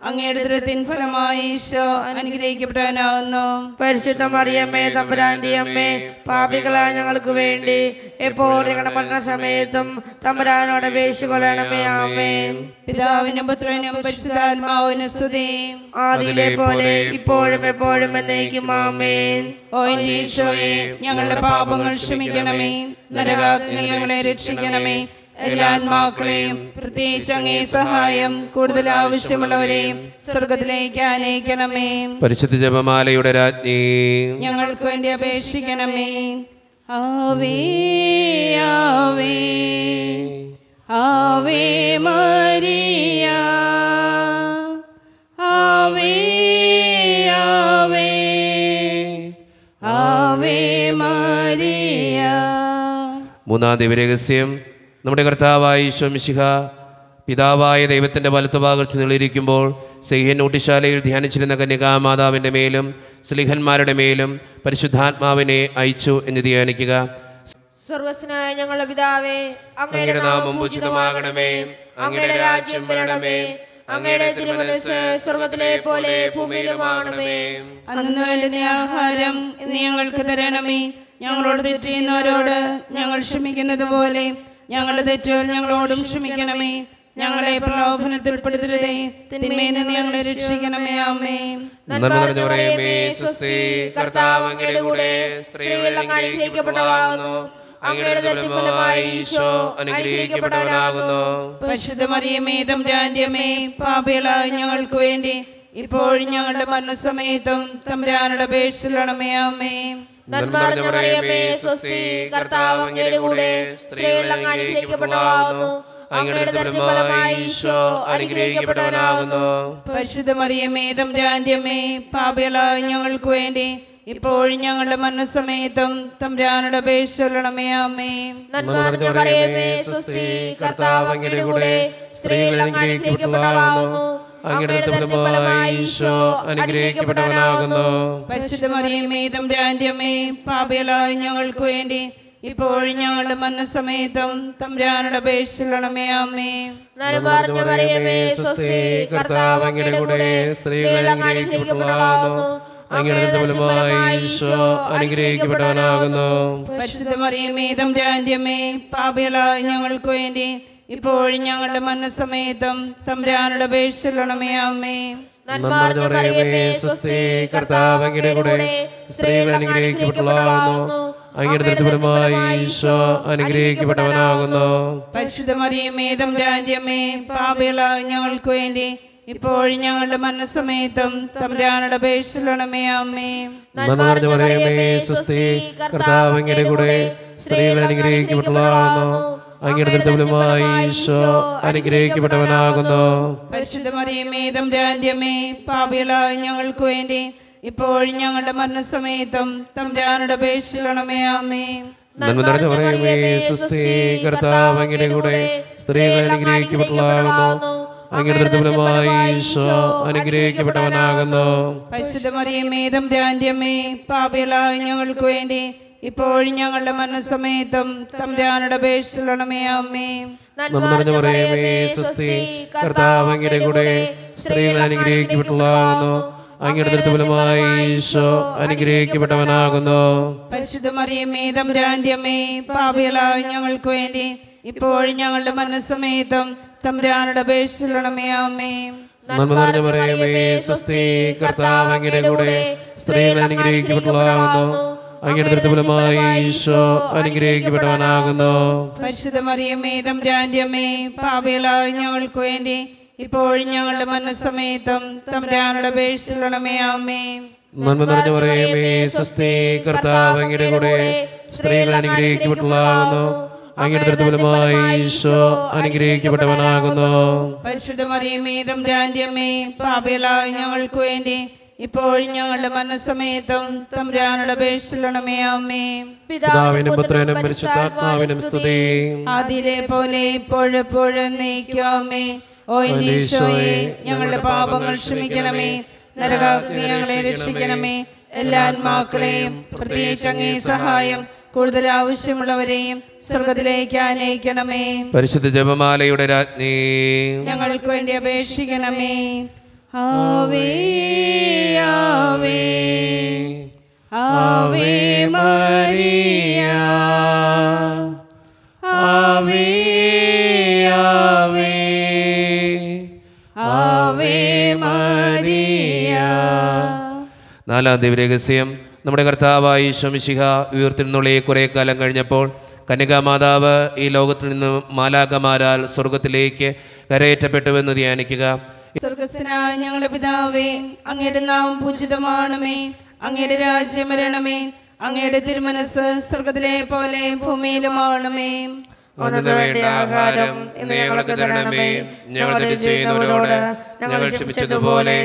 A: അങ്ങയുടെ ഉദരത്തിൻ ഫലമായി ഈശോ അനുഗ്രഹിക്കപ്പെടാനാവുന്നു.
C: പരിശുദ്ധ മറിയമേ തമ്പുരാന്റെ അമ്മേ, പാപികളായ ഞങ്ങൾക്ക് വേണ്ടി എപ്പോഴും ഞങ്ങളുടെ മരണസമയത്തും തമ്പുരാനോട് അപേക്ഷിച്ചുകൊള്ളണമേ. ആമേൻ.
A: പിതാവിനും പുത്രനും പരിശുദ്ധാത്മാവിനും സ്തുതി.
C: ആദിയിലെ പോലെ ഇപ്പോഴും എപ്പോഴും എന്നേക്കും. ആമേൻ.
A: ഓ എന്റെ ഈശോയെ, ഞങ്ങളുടെ പാപങ്ങൾ ക്ഷമിക്കണമേ. നരകാഗ്നി ഞങ്ങളെ രക്ഷിക്കണമേ. എല്ലാ ആത്മാക്കളെയും പ്രത്യേകിച്ച് അങ്ങേ സഹായം കൂടുതൽ ആവശ്യമുള്ളവരെയും സ്വർഗത്തിലേക്ക് ആനയിക്കണമേ.
B: പരിശുദ്ധ ജപമാലയുടെ രാജ്ഞി,
A: ഞങ്ങൾക്ക് വേണ്ടി അപേക്ഷിക്കണമേ. ആവേ ആവേ ആവേ മരിയ, ആവേ ആവേ ആവേ മരിയ.
B: മൂന്നാം ദിവ്യരഹസ്യം, നമ്മുടെ കർത്താവായ ഈശോ മിശിഹ പിതാവായ ദൈവത്തിൻ്റെ വലത്തുഭാഗത്ത് നിളിരിക്കുമ്പോൾ സെയ്യൻ ഊട്ടിശാലയിൽ ധ്യാനിച്ചിരുന്ന കന്യകാമാതാവിൻ്റെ മേലും സ്ലീഹന്മാരുടെ മേലും പരിശുദ്ധാത്മാവിനെ അയച്ചു എന്ന് ധ്യാനിക്കുക.
C: സ്വർഗ്ഗസ്ഥനായ ഞങ്ങളുടെ പിതാവേ,
B: അങ്ങയുടെ നാമം പൂജിതമാകണമേ. അങ്ങയുടെ രാജ്യം വരണമേ.
C: അങ്ങയുടെ തിരുമനസ്സ് സ്വർഗ്ഗത്തിലെ പോലെ ഭൂമിയിലുമാകണമേ.
A: അന്നു വേണ്ടുന്ന ആഹാരം ഇന്ന് ഞങ്ങൾക്ക് തരണമേ. ഞങ്ങളോട് തെറ്റ് ചെയ്യുന്നവരോട് ഞങ്ങൾ ക്ഷമിക്കുന്നത് പോലെ ഞങ്ങളുടെ തെറ്റുകൾ ഞങ്ങളോടും ക്ഷമിക്കണമേ. ഞങ്ങളെ പ്രലോഭനത്തിൽ ഉൾപ്പെടുത്തരുതേ, തിന്മയിൽ നിന്ന് ഞങ്ങളെ രക്ഷിക്കണമേ. ആമേൻ.
B: നന്മ നിറഞ്ഞ മറിയമേ, സ്വസ്തി, കർത്താവ് അങ്ങയുടെ കൂടെ സ്ത്രീകൾ അനുഗ്രഹിക്കപ്പെട്ടവളാകുന്നു. അങ്ങയുടെ ഉദരത്തിൻ ഫലമായി ഈശോ അനുഗ്രഹിക്കപ്പെട്ടവനാകുന്നു.
A: പരിശുദ്ധ മറിയമേ തമ്പുരാന്റെ അമ്മേ, പാപികളായ ഞങ്ങൾക്ക് വേണ്ടി ഇപ്പോഴും ഞങ്ങളുടെ മരണസമയത്തും തമ്പുരാനോട് അപേക്ഷിച്ചുകൊള്ളണമേ. ആമേൻ.
C: നന്മ നിറഞ്ഞ മറിയമേ, സ്വസ്തി, കർത്താവ് അങ്ങയുടെ കൂടെ സ്ത്രീകൾ അനുഗ്രഹിക്കപ്പെട്ടവളാകുന്നു. അങ്ങയുടെ ഉദരത്തിൻ ഫലമായി ഈശോ അനുഗ്രഹിക്കപ്പെട്ടവനാകുന്നു.
A: പരിശുദ്ധ മറിയമേ തമ്പുരാന്റെ അമ്മേ, പാപികളായ ഞങ്ങൾക്ക് വേണ്ടി ഇപ്പോഴും ഞങ്ങളുടെ മരണസമയത്തും തമ്പുരാനോട് അപേക്ഷിച്ചുകൊള്ളണമേ. ആമേൻ.
C: നന്മ നിറഞ്ഞ മറിയമേ, സ്വസ്തി, കർത്താവ് അങ്ങയുടെ കൂടെ സ്ത്രീകൾ അനുഗ്രഹിക്കപ്പെട്ടവളാകുന്നു. അങ്ങയുടെ ഫലമായി ഈശോ അനുഗ്രഹിക്കപ്പെട്ടവനാകുന്നു.
A: പരിശുദ്ധ മറിയമേ തമ്പുരാന്റെ അമ്മേ, പാപികളായ ഞങ്ങൾക്ക് വേണ്ടി ഇപ്പോഴും ഞങ്ങളുടെ മരണസമയത്തും തമ്പുരാനോട് അപേക്ഷിച്ചുകൊള്ളണമേ. ആമേൻ.
C: നന്മ നിറഞ്ഞ മറിയമേ, സ്വസ്തി, കർത്താവ് അങ്ങയുടെ കൂടെ സ്ത്രീകൾ അനുഗ്രഹിക്കപ്പെട്ടവളാകുന്നു. അങ്ങയുടെ ഫലമായി ഈശോ അനുഗ്രഹിക്കപ്പെട്ടവനാകുന്നു.
A: പരിശുദ്ധ മറിയമേ തമ്പുരാന്റെ അമ്മേ, പാപികളായ ഞങ്ങൾക്ക് വേണ്ടി ഇപ്പോഴും ഞങ്ങളുടെ മരണസമയത്തും തമ്പുരാനോട് അപേക്ഷിച്ചുകൊള്ളണമേ. ആമേൻ.
C: നന്മ നിറഞ്ഞ മറിയമേ, സ്വസ്തി, കർത്താവ് അങ്ങയുടെ കൂടെ സ്ത്രീകൾ അനുഗ്രഹിക്കപ്പെട്ടവളാകുന്നു. അങ്ങയുടെ ഫലമായി ഈശോ അനുഗ്രഹിക്കപ്പെട്ടവനാകുന്നു.
A: പരിശുദ്ധ മറിയമേ തമ്പുരാന്റെ അമ്മേ, പാപികളായ ഞങ്ങൾക്ക് വേണ്ടി ഇപ്പോഴും ഞങ്ങളുടെ മരണസമയത്തും തമ്പുരാനോട് അപേക്ഷിക്കണമേ. ആമേൻ.
C: നന്മ നിറഞ്ഞ മറിയമേ സ്വസ്തി, കർത്താവ് അങ്ങയുടെ കൂടെ സ്ത്രീകൾ അനുഗ്രഹിക്കപ്പെട്ടവളാകുന്നു. അങ്ങയുടെ ദുരിതഫലമായി ഈശോ അനുഗ്രഹിക്കപ്പെട്ടവനാകുന്നു.
A: പരിശുദ്ധ മറിയമേ തമ്പുരാന്റെ അമ്മേ, പാപികളായ ഞങ്ങൾക്ക് വേണ്ടി ഇപ്പോഴും ഞങ്ങളുടെ മരണസമയത്തും തമ്പുരാനോട് അപേക്ഷിക്കണമേ. ആമേൻ.
C: നന്മ നിറഞ്ഞ മറിയമേ സ്വസ്തി, കർത്താവ് അങ്ങയുടെ കൂടെ സ്ത്രീകൾ അനുഗ്രഹിക്കപ്പെട്ടവളാകുന്നു. അങ്ങയുടെ ദുരിതഫലമായി ഈശോ അനുഗ്രഹിക്കപ്പെട്ടവനാകുന്നു.
A: പരിശുദ്ധ മറിയമേ തമ്പുരാന്റെ അമ്മേ, പാപികളായ ഞങ്ങൾക്ക് വേണ്ടി ഇപ്പോഴും ഞങ്ങളുടെ മരണസമയത്തും തമ്പുരാനോട് അപേക്ഷിക്കണമേ. ആമേൻ.
C: നന്മ നിറഞ്ഞ മറിയമേ സ്വസ്തി, കർത്താവ് അങ്ങയുടെ കൂടെ സ്ത്രീകൾ അനുഗ്രഹിക്കപ്പെട്ടവളാകുന്നു. അങ്ങയുടെ ദുരിതഫലമായി ഈശോ അനുഗ്രഹിക്കപ്പെട്ടവനാകുന്നു.
A: പരിശുദ്ധ മറിയമേ തമ്പുരാന്റെ അമ്മേ, പാപികളായ ഞങ്ങൾക്ക് വേണ്ടി ഇപ്പോഴും ഞങ്ങളുടെ മരണസമയത്തും തമ്പുരാനോട് അപേക്ഷിക്കണമേ. ആമേൻ.
C: നന്മ നിറഞ്ഞ മറിയമേ സ്വസ്തി, കർത്താവ് അങ്ങയുടെ കൂടെ സ്ത്രീകൾ അനുഗ്രഹിക്കപ്പെട്ടവളാകുന്നു. അങ്ങയുടെ ദുരിതഫലമായി ഈശോ അനുഗ്രഹിക്കപ്പെട്ടവനാകുന്നു.
A: പരിശുദ്ധ മറിയമേ തമ്പുരാന്റെ അമ്മേ, പാപികളായ ഞങ്ങൾക്ക് വേണ്ടി ഇപ്പോഴും ഞങ്ങളുടെ മരണസമയത്തും തമ്പുരാനോട് അപേക്ഷിക്കണമേ. ആമേൻ.
C: നന്മ നിറഞ്ഞ മറിയമേ സ്വസ്തി, കർത്താവ് അങ്ങയുടെ കൂടെ സ്ത്രീകൾ അനുഗ്രഹിക്കപ്പെട്ടവളാകുന്നു. അങ്ങയുടെ ദുരിതഫലമായി ഈശോ അനുഗ്രഹിക്കപ്പെട്ടവനാകുന്നു.
A: പരിശുദ്ധ മറിയമേ തമ്പുരാന്റെ അമ്മേ, പാപികളായ ഞങ്ങൾക്ക് വേണ്ടി ഇപ്പോഴും ഞങ്ങളുടെ മരണസമയത്തും തമ്പുരാനോട് അപേക്ഷിക്കണമേ. ആമേൻ.
C: പിതാവിനും പുത്രനും പരിശുദ്ധാത്മാവിനും സ്തുതി.
A: ആദിയിലെ പോലെ ഇപ്പോഴെപ്പോഴും നയിക്കാമേ. ഓ ഈശോയെ, ഞങ്ങളുടെ പാപങ്ങൾ ക്ഷമിക്കണമേ. നരകാഗ്നി ഞങ്ങളെ രക്ഷിക്കണമേ. എല്ലാ ആത്മാക്കളെയും പ്രത്യേകിച്ച് അങ്ങേ സഹായം കൂടുതൽ ആവശ്യമുള്ളവരെയും സ്വർഗത്തിലേക്ക് ആനയിക്കണമേ.
B: പരിശുദ്ധ ജപമാലയുടെ രാജ്ഞി,
A: ഞങ്ങൾക്ക് വേണ്ടി അപേക്ഷിക്കണമേ. ആവേ ആവേ ആവേ മരിയ, ആവേ ആവേ ആവേ മരിയ.
B: നാലാം ദിവ്യരഹസ്യം. നമ്മുടെ കർത്താവായ ഈശോ മിശിഹ ഉയർത്തെഴുന്നള്ളി കുറെ കാലം കഴിഞ്ഞപ്പോൾ കന്യകാമാതാവ് ഈ ലോകത്തിൽ നിന്ന് മാലാഖമാരാൽ സ്വർഗത്തിലേക്ക് കരയേറ്റപ്പെട്ടുവെന്ന് ധ്യാനിക്കുക.
A: സ്വർഗസ്ഥനായ ഞങ്ങളുടെ പിതാവേ, അങ്ങയുടെ നാമം പൂജിതമാണമേ. അങ്ങയുടെ രാജ്യം വരണമേ. അങ്ങയുടെ തിരുമനസ് സ്വർഗത്തിലെ പോലെ ഭൂമിയിലുമാണമേ.
B: അന്നു വേണ്ട ആഹാരം ഇന്ന് ഞങ്ങൾക്ക് തരണമേ. ഞങ്ങൾ തെറ്റ് ചെയ്യുന്നവരോട് ഞങ്ങൾ ക്ഷമിച്ചതുപോലെ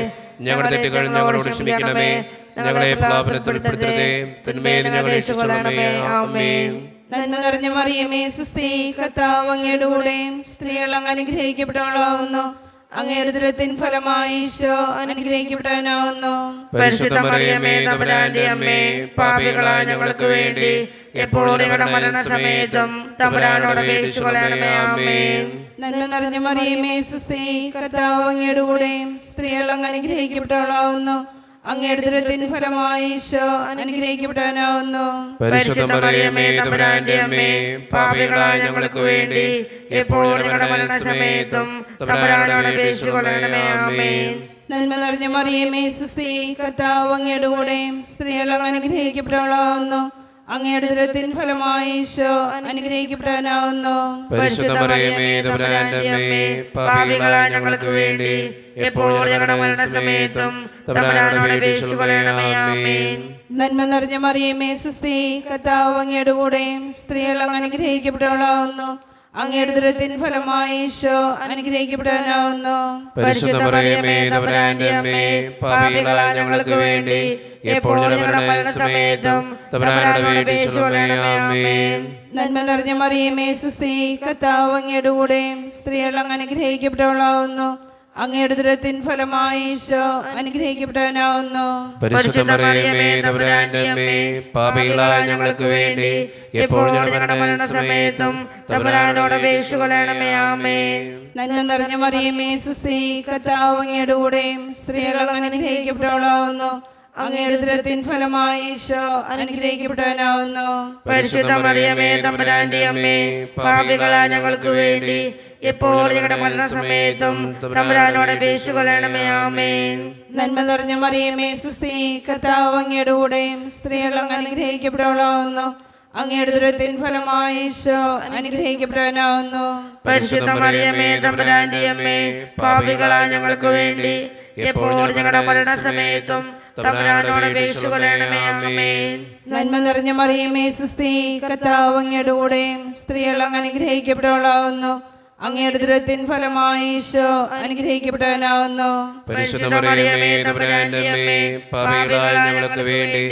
B: ഞങ്ങളുടെ തെറ്റുകൾ ഞങ്ങളോട് ക്ഷമിക്കണമേ. ഞങ്ങളെ പ്രലോഭനത്തിൽ ഉൾപ്പെടുത്തരുതേ, തിന്മയിൽ ഞങ്ങളെ രക്ഷിക്കണമേ. ആമേൻ.
A: നന്മ നിറഞ്ഞ മറിയമേ സുസ്തി, കർത്താവ് അങ്ങയുടെ കൂടെ സ്ത്രീകൾ അങ്ങ് അനുഗ്രഹിക്കപ്പെട്ടവളാവുന്നു. അങ്ങയുടെ ദുരിതത്തിൻ ഫലമായി ഈശോ അനുഗ്രഹിക്കപ്പെട്ടവനാവുന്നു.
B: പരിശുദ്ധ മറിയമേ തമ്പുരാന്റെ അമ്മേ, പാപികളായ ഞങ്ങൾക്ക് വേണ്ടി എപ്പോഴും ഞങ്ങളുടെ മരണസമയത്തും തമ്പുരാനോട് അപേക്ഷിക്കണമേ. ആമേൻ.
A: നന്മ നിറഞ്ഞ മറിയമേ സുസ്തി, കർത്താവ് അങ്ങയുടെ കൂടെ സ്ത്രീകൾ അങ്ങ് അനുഗ്രഹിക്കപ്പെട്ടവളാവുന്നു. അങ്ങയുടെ ദുരിതത്തിൻ ഫലമായി ഈശോ അനുഗ്രഹിക്കപ്പെട്ടവനാവുന്നു.
B: പരിശുദ്ധ മറിയമേ തമ്പുരാന്റെ അമ്മേ, പാപികളായ ഞങ്ങൾക്ക് വേണ്ടി എപ്പോഴും ഞങ്ങളുടെ മരണസമയത്തും തമ്പുരാനോട് അപേക്ഷിക്കണമേ. ആമേൻ.
A: നന്മ നിറഞ്ഞ മറിയമേ സുസ്തി, കർത്താവ് അങ്ങയുടെ കൂടെ സ്ത്രീകൾ അങ്ങ് അനുഗ്രഹിക്കപ്പെട്ടവളാവുന്നു. അങ്ങയുടെ ദുരിതത്തിൻ ഫലമായി ഈശോ അനുഗ്രഹിക്കപ്പെട്ടവനാവുന്നു.
B: പരിശുദ്ധ മറിയമേ തമ്പുരാന്റെ അമ്മേ, പാപികളായ ഞങ്ങൾക്ക് വേണ്ടി എപ്പോഴും ഞങ്ങളുടെ മരണസമയത്തും തമ്പുരാനോട് അപേക്ഷിക്കണമേ. ആമേൻ.
A: നന്മ നിറഞ്ഞ മറിയമേ സുസ്തി, കർത്താവ് അങ്ങയുടെ കൂടെ സ്ത്രീകൾ അങ്ങ് അനുഗ്രഹിക്കപ്പെട്ടവളാവുന്നു. അങ്ങയുടെ ദുരിതത്തിൻ ഫലമായി ഈശോ അനുഗ്രഹിക്കപ്പെട്ടവനാവുന്നു.
B: പരിശുദ്ധ മറിയമേ തമ്പുരാന്റെ അമ്മേ, പാപികളായ ഞങ്ങൾക്ക് വേണ്ടി എപ്പോഴും ഞങ്ങളുടെ മരണസമയത്തും തമ്പുരാനോട് അപേക്ഷിക്കണമേ. ആമേൻ.
A: നന്മ നിറഞ്ഞ മറിയമേ സുസ്തി, കർത്താവ് അങ്ങയുടെ കൂടെ സ്ത്രീകൾ അങ്ങ് അനുഗ്രഹിക്കപ്പെട്ടവളാവുന്നു. അങ്ങയുടെ ദുരിതത്തിൻ ഫലമായി ഈശോ അനുഗ്രഹിക്കപ്പെട്ടവനാവുന്നു.
B: പരിശുദ്ധ മറിയമേ തമ്പുരാന്റെ അമ്മേ, പാപികളായ ഞങ്ങൾക്ക് വേണ്ടി എപ്പോഴും ഞങ്ങളുടെ മരണസമയത്തും തമ്പുരാനോട് അപേക്ഷിക്കണമേ. ആമേൻ.
A: നന്മ നിറഞ്ഞ മറിയമേ സുസ്തി, കർത്താവ് അങ്ങയുടെ കൂടെ സ്ത്രീകൾ അങ്ങ് അനുഗ്രഹിക്കപ്പെട്ടവളാവുന്നു. അങ്ങയുടെ ദുരിതത്തിൻ ഫലമായി ഈശോ അനുഗ്രഹിക്കപ്പെട്ടവനാവുന്നു.
B: പരിശുദ്ധ മറിയമേ തമ്പുരാന്റെ അമ്മേ, പാപികളായ ഞങ്ങൾക്ക് വേണ്ടി എപ്പോഴും ഞങ്ങളുടെ മരണസമയത്തും തമ്പുരാനോട് അപേക്ഷിക്കണമേ. ആമേൻ.
A: നന്മ നിറഞ്ഞ മറിയമേ സുസ്തി, കർത്താവ് അങ്ങയുടെ കൂടെ സ്ത്രീകൾ അങ്ങ് അനുഗ്രഹിക്കപ്പെട്ടവളാവുന്നു. അങ്ങയുടെ ദുരത്തിൻ ഫലമായി ഈശോ അനുഗ്രഹിക്കപ്പെടാനാവുന്നു.
D: പരിശുദ്ധ മറിയമേ തമ്പുരാന്റെ അമ്മേ, പാപികളായ ഞങ്ങൾക്ക് വേണ്ടി എപ്പോഴും ഞങ്ങളുടെ മരണസമയത്തും തമ്പുരാനോട് അപേക്ഷിച്ചുകൊള്ളണമേ. ആമേൻ.
A: നന്മ നിറഞ്ഞ മറിയമേ സുസ്തി, കർത്താവ് അങ്ങയുടെ കൂടെ സ്ത്രീകൾ അങ്ങ് അനുഗ്രഹിക്കപ്പെട്ടവളാവുന്നു. അങ്ങയുടെ ദുരത്തിൻ ഫലമായി ഈശോ അനുഗ്രഹിക്കപ്പെടാനാവുന്നു.
B: പരിശുദ്ധ മറിയമേ തമ്പുരാന്റെ അമ്മേ, പാപികളായ ഞങ്ങൾക്ക് വേണ്ടി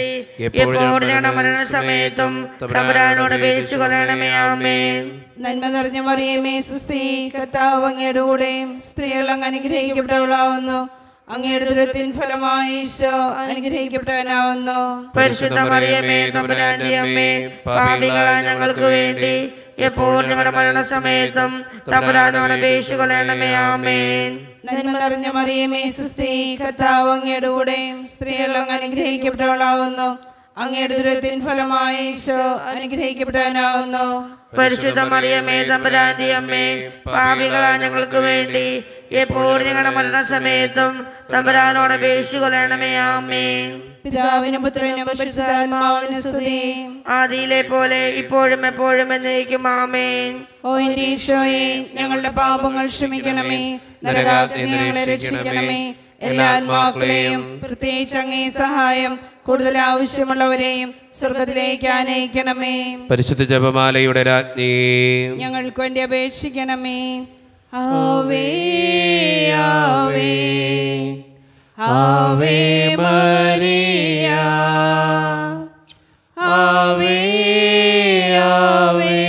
B: എപ്പോഴും ഞങ്ങളുടെ മരണസമയത്തും തമ്പുരാനോട് അപേക്ഷിച്ചുകൊള്ളണമേ. ആമേൻ.
A: നന്മ നിറഞ്ഞ മറിയമേ സുസ്തി, കർത്താവ് അങ്ങയുടെ കൂടെ സ്ത്രീകൾ അങ്ങ് അനുഗ്രഹിക്കപ്പെട്ടവളാവുന്നു. അങ്ങയുടെ ദുരത്തിൻ ഫലമായി ഈശോ അനുഗ്രഹിക്കപ്പെടാനാവുന്നു.
D: പരിശുദ്ധ മറിയമേ തമ്പുരാന്റെ അമ്മേ, പാപികളായ ഞങ്ങൾക്ക് വേണ്ടി എപ്പോഴും ഞങ്ങളുടെ മരണസമയത്തും തമ്പുരാനോട് അപേക്ഷിച്ചുകൊള്ളണമേ. ആമേൻ.
A: നന്മ നിറഞ്ഞ മറിയമേ സുസ്തി, കർത്താവ് അങ്ങയുടെ കൂടെ സ്ത്രീകൾ അങ്ങ് അനുഗ്രഹിക്കപ്പെട്ടവളാവുന്നു. അങ്ങയുടെ ദുരത്തിൻ ഫലമായി ഈശോ അനുഗ്രഹിക്കപ്പെടാനാവുന്നു.
D: പരിശുദ്ധ മറിയമേ തമ്പുരാന്റെ അമ്മേ, പാപികളായ ഞങ്ങൾക്ക് വേണ്ടി എപ്പോഴും ഞങ്ങളുടെ മരണസമയത്തും തമ്പുരാനോട് അപേക്ഷിച്ചുകൊള്ളണമേ. ആമേൻ.
A: പിതാവിനും പുത്രനും പരിശുദ്ധാത്മാവിനും സ്തുതി.
D: ആദിയിലെ പോലെ ഇപ്പോഴും എപ്പോഴും എന്നേക്കും. ആമേൻ.
A: ഓ എന്റെ ഈശോയെ, ഞങ്ങളുടെ പാപങ്ങൾ ക്ഷമിക്കണമേ. നരകാഗ്നി ഞങ്ങളെ രക്ഷിക്കണമേ. എല്ലാ ആത്മാക്കളെയും പ്രത്യേകിച്ച് അങ്ങേ സഹായം കൂടുതൽ ആവശ്യമുള്ളവരെയും സ്വർഗത്തിലേക്ക് ആനയിക്കണമേ.
B: പരിശുദ്ധ ജപമാലയുടെ രാജ്ഞി,
A: ഞങ്ങൾക്ക് വേണ്ടി അപേക്ഷിക്കണമേ. ആവേ ആവേ ആവേ മരിയ, ആവേ ആവേ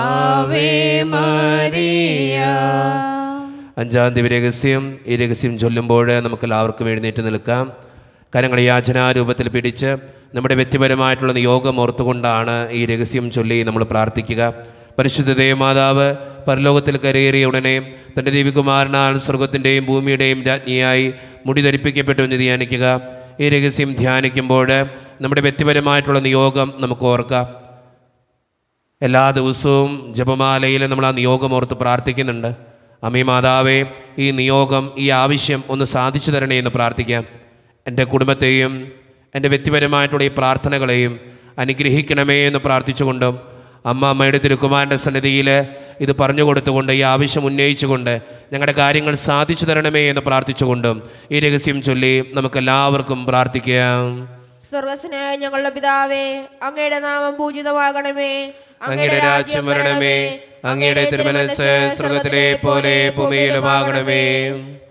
A: ആവേ മരിയ.
B: അഞ്ചാം ദിവ്യരഹസ്യം. ഈ രഹസ്യം ചൊല്ലുമ്പോൾ നമുക്ക് എല്ലാവർക്കും എഴുന്നേറ്റ് നിൽക്കാം. കരങ്ങളെ യാചനാരൂപത്തിൽ പിടിച്ച് നമ്മുടെ വ്യക്തിപരമായിട്ടുള്ള നിയോഗം ഓർത്തുകൊണ്ടാണ് ഈ രഹസ്യം ചൊല്ലി നമ്മൾ പ്രാർത്ഥിക്കുക. പരിശുദ്ധ ദേവമാതാവ് പരലോകത്തിൽ കരയേറിയ ഉടനെ തൻ്റെ ദേവികുമാരനാൽ സ്വർഗത്തിൻ്റെയും ഭൂമിയുടെയും രാജ്ഞിയായി മുടി ധരിപ്പിക്കപ്പെട്ടു എന്ന് ധ്യാനിക്കുക. ഈ രഹസ്യം ധ്യാനിക്കുമ്പോൾ നമ്മുടെ വ്യക്തിപരമായിട്ടുള്ള നിയോഗം നമുക്ക് ഓർക്കാം. എല്ലാ ദിവസവും ജപമാലയിൽ നമ്മൾ ആ നിയോഗം ഓർത്ത് പ്രാർത്ഥിക്കുന്നുണ്ട്. അമ്മേ മാതാവേ, ഈ നിയോഗം, ഈ ആവശ്യം ഒന്ന് സാധിച്ചു തരണേ എന്ന് പ്രാർത്ഥിക്കാം. എൻ്റെ കുടുംബത്തെയും എൻ്റെ വ്യക്തിപരമായിട്ടുള്ള ഈ പ്രാർത്ഥനകളെയും അനുഗ്രഹിക്കണമേ എന്ന് പ്രാർത്ഥിച്ചുകൊണ്ടും അമ്മയുടെ തിരുക്കുമാരൻ്റെ സന്നിധിയിൽ ഇത് പറഞ്ഞു കൊടുത്തുകൊണ്ട് ഈ ആവശ്യം ഉന്നയിച്ചുകൊണ്ട് ഞങ്ങളുടെ കാര്യങ്ങൾ സാധിച്ചു തരണമേ എന്ന് പ്രാർത്ഥിച്ചുകൊണ്ടും ഈ രഹസ്യം ചൊല്ലി നമുക്കെല്ലാവർക്കും പ്രാർത്ഥിക്കാം.
D: സ്വർഗ്ഗസ്നായ ഞങ്ങളുടെ പിതാവേ, അങ്ങയുടെ നാമം പൂജിതമാകണമേ.
B: അങ്ങയുടെ രാജ്യം വരണമേ. അങ്ങയുടെ തിരുമനസ്സ് സ്വർഗ്ഗത്തിലെ പോലെ ഭൂമിയിലുമാകണമേ.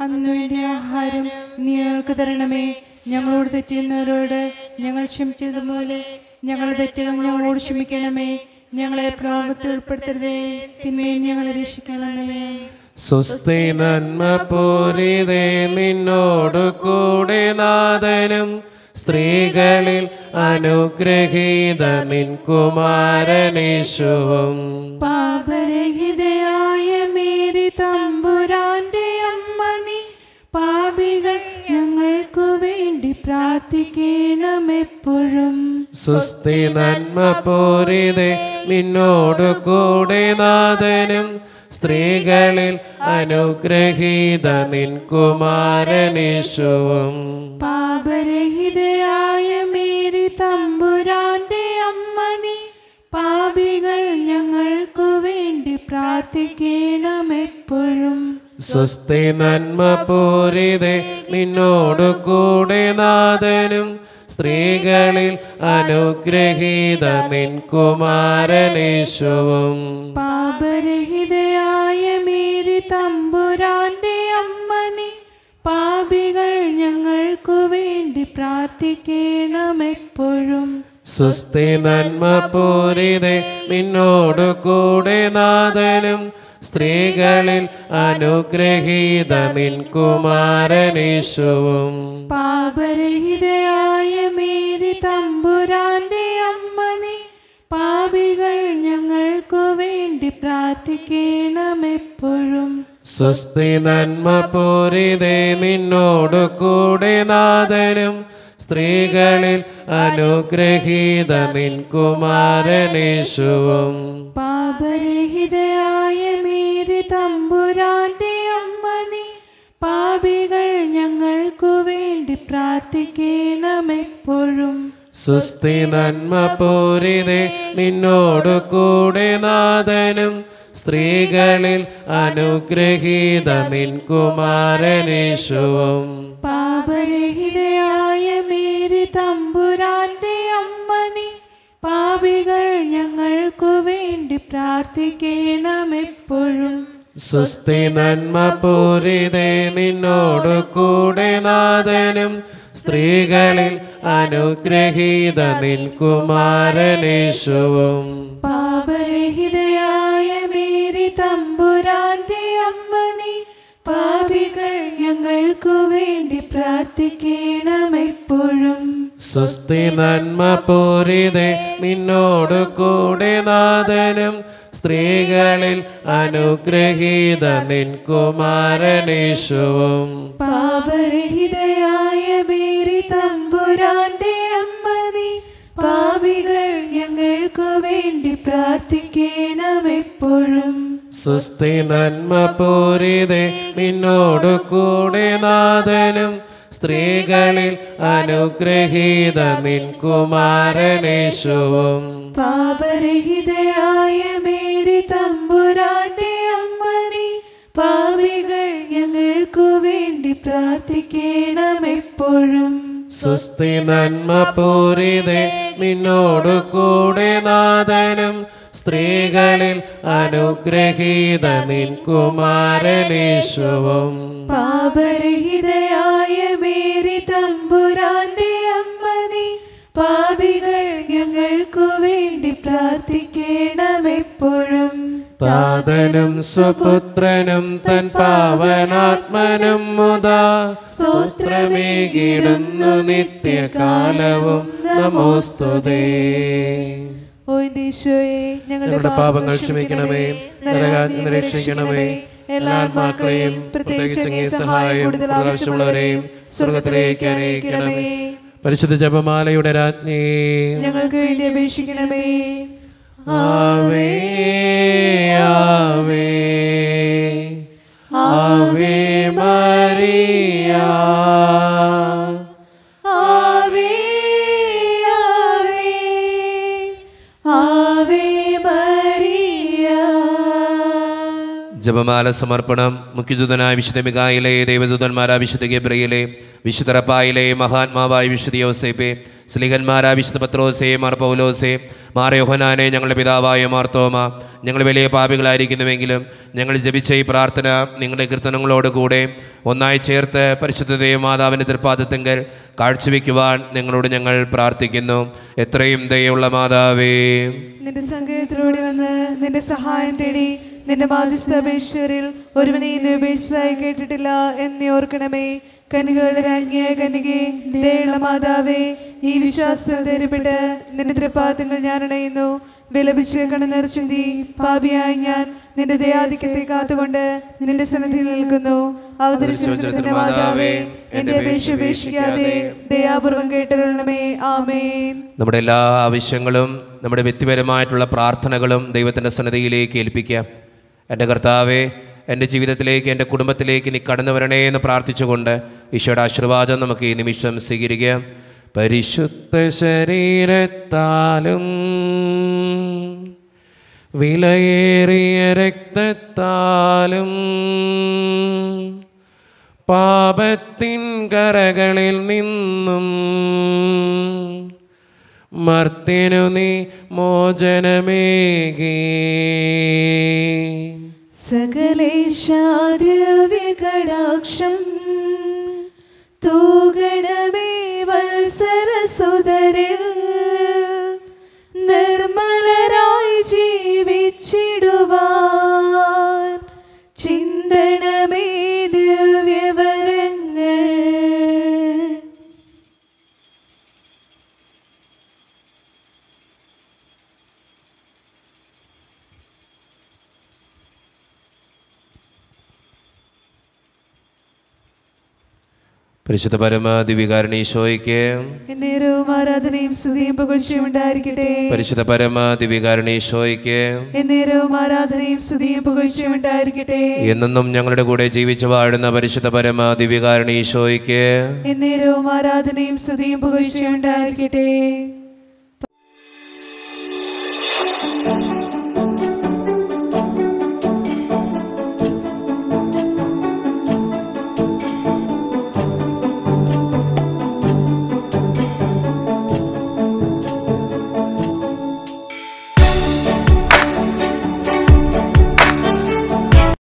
E: അന്നു വേണ്ടി ആഹാരം നീ ഞങ്ങൾക്ക് തരണമേ. ഞങ്ങളോട് തെറ്റുന്നവരോട് ഞങ്ങൾ ക്ഷമിച്ചതുപോലെ ഞങ്ങളുടെ തെറ്റുകൾ ഞങ്ങളോട് ക്ഷമിക്കണമേ. ഞങ്ങളെ പ്രലോഭനത്തിൽ ഉൾപ്പെടുത്തരുതേ, തിന്മയിൽ ഞങ്ങളെ രക്ഷിക്കണമേ.
C: സ്വസ്തി നന്മ പൂരിതേ, നിന്നോട് കൂടെ നാഥനും സ്ത്രീകളിൽ അനുഗ്രഹീത നിൻ കുമാരനേശുവും.
E: പാപരഹിതയായ മേരി തമ്പുരാന്റെ അമ്മ നീ, പാപികൾ ഞങ്ങൾക്കു വേണ്ടി പ്രാർത്ഥിക്കണമെപ്പോഴും.
C: സ്വസ്തി നന്മ പൂരിതേ, നിന്നോട് കൂടെ നാഥനും സ്ത്രീകളിൽ അനുഗ്രഹീത നിൻ കുമാരനേശുവും.
E: പാപരഹിതയായ മേരി തമ്പുരാന്റെ അമ്മ നീ, പാപികൾ ഞങ്ങൾക്കു വേണ്ടി പ്രാർത്ഥിക്കണമെപ്പോഴും.
C: സ്വസ്തി നന്മ പൂരിതേ, നിന്നോട് കൂടെ നാഥനും സ്ത്രീകളിൽ അനുഗ്രഹീത നിൻ കുമാരനേശുവും.
E: പാപരഹിതയായ മേരി തമ്പുരാന്റെ അമ്മ നീ, പാപികൾ ഞങ്ങൾക്കു വേണ്ടി പ്രാർത്ഥിക്കണമെപ്പോഴും.
C: സ്വസ്തി നന്മ പൂരിതേ, നിന്നോട് കൂടെ നാഥനും സ്ത്രീകളിൽ അനുഗ്രഹീത നിൻ കുമാരനേശുവും.
E: പാപരഹിതയായ മേരി തമ്പുരാന്റെ അമ്മ നീ, പാപികൾ ഞങ്ങൾക്കു വേണ്ടി പ്രാർത്ഥിക്കണമെപ്പോഴും.
C: സ്വസ്തി നന്മ പൂരിതേ, നിന്നോട് കൂടെ നാഥനും സ്ത്രീകളിൽ അനുഗ്രഹീത നിൻ കുമാരനേശുവും.
E: പാപരഹിതയായ മേരി തമ്പുരാന്റെ അമ്മ നീ, പാപികൾ ഞങ്ങൾക്കു വേണ്ടി പ്രാർത്ഥിക്കണമെപ്പോഴും.
C: സുസ്ഥി നന്മ പൂരിതേ നിന്നോടു കൂടെ നാഥനും സ്ത്രീകളിൽ അനുഗ്രഹീത നിൻ കുമാരനേശുവും.
E: പാപരഹിതയായ മേരി തമ്പുരാന്റെ അമ്മ നീ, പാപികൾ ഞങ്ങൾക്കു വേണ്ടി പ്രാർത്ഥിക്കണമെപ്പോഴും.
C: സുസ്ഥി നന്മ പൂരിതേ നിന്നോടു കൂടെ നാഥനും സ്ത്രീകളിൽ അനുഗ്രഹീത നിൻ കുമാരനേശുവും.
E: പാപരഹിതയായ മേരി തമ്പുരാന്റെ അമ്മ നീ, പാപികൾ ഞങ്ങൾക്കു വേണ്ടി പ്രാർത്ഥിക്കണമെപ്പോഴും.
C: സുസ്ഥി നന്മ പൂരിതേ നിന്നോടു കൂടെ നാഥനും സ്ത്രീകളിൽ അനുഗ്രഹീത നിൻ കുമാരനേശുവും.
E: പാപരഹിതയായ മേരി തമ്പുരാന്റെ അമ്മ നീ, പാപികൾ ഞങ്ങൾക്കു വേണ്ടി പ്രാർത്ഥിക്കണമെപ്പോഴും.
C: സുസ്ഥി നന്മ പൂരിതേ നിന്നോടു കൂടെ നാഥനും സ്ത്രീകളിൽ അനുഗ്രഹീത നിൻ കുമാരനേശുവും.
E: പാപരഹിതയായ മേരി തമ്പുരാന്റെ അമ്മ നീ, പാപികൾ ഞങ്ങൾക്കു വേണ്ടി പ്രാർത്ഥിക്കണമെപ്പോഴും.
C: സുസ്ഥി നന്മ പൂരിതേ നിന്നോടു കൂടെ നാഥനും സ്ത്രീകളിൽ അനുഗ്രഹീത നിൻ കുമാരനേശുവും.
E: പാപരഹിതയായ മേരി തമ്പുരാന്റെ അമ്മ നീ, പാപികൾ ഞങ്ങൾക്കു വേണ്ടി പ്രാർത്ഥിക്കണമെപ്പോഴും.
C: താതനും സുപുത്രനും തൻ പാവനാത്മനും മുതാ സ്തോത്രമേകിടുന്നു നിത്യകാലവും നമോസ്തുതേ.
E: ഓ എൻ്റെ ഈശോയെ,
C: ഞങ്ങളുടെ പാപങ്ങൾ ക്ഷമിക്കണമേ, നരകാഗ്നി രക്ഷിക്കണമേ. എല്ലാ ആത്മാക്കളെയും പ്രത്യേകിച്ച് അങ്ങേ സഹായം കൂടുതൽ ആവശ്യമുള്ളവരെയും സ്വർഗത്തിലേക്ക് അനയിക്കണമേ. പരിശുദ്ധ ജപമാലയുടെ രാജ്ഞി
E: ഞങ്ങൾക്ക് വേണ്ടി അപേക്ഷിക്കണമേ.
C: ആവേ ആവേ ആവേ മരിയ,
E: ആവേ ആവേ ആവേ മരിയ.
B: ജപമാല സമർപ്പണം. മുഖ്യദൂതനായ വിശുദ്ധ മിഖായേലേ, ദേവദൂതന്മാരായ വിശുദ്ധ ഗബ്രിയേലേ, വിശുദ്ധ റഫായേലേ, മഹാത്മാവായ വിശുദ്ധ യോസേപ്പേ, സ്ലീഹന്മാരായ വിശുദ്ധ പത്രോസേ, മാർ പൗലോസേ, മാർ യോഹന്നാനെ, ഞങ്ങളുടെ പിതാവായ മാർ തോമ, ഞങ്ങൾ വലിയ പാപികളായിരിക്കുന്നുവെങ്കിലും ഞങ്ങൾ ജപിച്ച ഈ പ്രാർത്ഥന നിങ്ങളുടെ കീർത്തനങ്ങളോടുകൂടെ ഒന്നായി ചേർത്ത് പരിശുദ്ധ ദേവമാതാവിൻ്റെ തൃപ്പാദത്തിങ്കൽ കാഴ്ചവെക്കുവാൻ നിങ്ങളോട് ഞങ്ങൾ പ്രാർത്ഥിക്കുന്നു. എത്രയും ദയുള്ള മാതാവേ,
E: നിന്റെ സങ്കേതത്തിലൂടെ വന്ന് നിന്റെ സഹായം തേടി നിന്റെ മാധ്യസ്ഥ അപേക്ഷകരിൽ ഒരുവനെയും നീ ഉപേക്ഷിച്ചതായി കേട്ടിട്ടില്ല എന്ന് ഓർക്കണമേ. കനികളുടെ രാജ്ഞിയായ കനികേ, ദയുള്ള മാതാവേ, ഈ വിശ്വാസത്തിൽ ധൈര്യപ്പെട്ട് നിന്റെ തൃപ്പാദങ്ങൾ ഞാൻ അണയുന്നു. വിലപിച്ച് കണ്ണുനീർ ചിന്തി പാപിയായി ഞാൻ നിന്റെ ദയാധിക്യത്തെ കാത്തുകൊണ്ട് നിന്റെ സന്നിധിയിൽ നിൽക്കുന്നു. അവതരിച്ച മാതാവേ, എന്റെ അപേക്ഷ ഉപേക്ഷിക്കാതെ ദയാപൂർവം കേട്ടരുളണമേ. ആമേൻ.
B: നമ്മുടെ എല്ലാ ആവശ്യങ്ങളും നമ്മുടെ വ്യക്തിപരമായിട്ടുള്ള പ്രാർത്ഥനകളും ദൈവത്തിൻ്റെ സന്നിധിയിലേക്ക് ഏൽപ്പിക്കാം. എൻ്റെ കർത്താവേ, എൻ്റെ ജീവിതത്തിലേക്ക്, എൻ്റെ കുടുംബത്തിലേക്ക് നീ കടന്നു വരണേ എന്ന് പ്രാർത്ഥിച്ചുകൊണ്ട് ഈശോയുടെ ആശീർവാദം നമുക്ക് ഈ നിമിഷം സ്വീകരിക്കാം. പരിശുദ്ധ ശരീരത്താലും വിലയേറിയ രക്തത്താലും പാപത്തിൻ കരകളിൽ നിന്നും മർത്യനു നീ മോചനമേകി.
E: സകലേശാദ്യവികടാക്ഷം തൂകണമേ വത്സലസുതരിൽ, നിർമ്മലരായി ജീവിച്ചിടുവാൻ ചിന്തണമേ ദിവ്യവരങ്ങൾ.
B: പരിശുദ്ധ പരമാദിവികാരണീശോയ്ക്ക്
E: എന്നേരവും ആരാധനയും സ്തുതിയും പുകഴ്ചയും ഉണ്ടായിരിക്കട്ടെ.
B: പരിശുദ്ധ പരമാദിവികാരണീശോയ്ക്ക്
E: എന്നേരവും ആരാധനയും സ്തുതിയും പുകഴ്ചയും ഉണ്ടായിരിക്കട്ടെ.
B: എന്നെന്നും ഞങ്ങളുടെ കൂടെ ജീവിച്ചു വാഴുന്ന പരിശുദ്ധ പരമാദിവികാരണീശോയ്ക്ക്
E: എന്നേരവും ആരാധനയും സ്തുതിയും പുകഴ്ചയും ഉണ്ടായിരിക്കട്ടെ.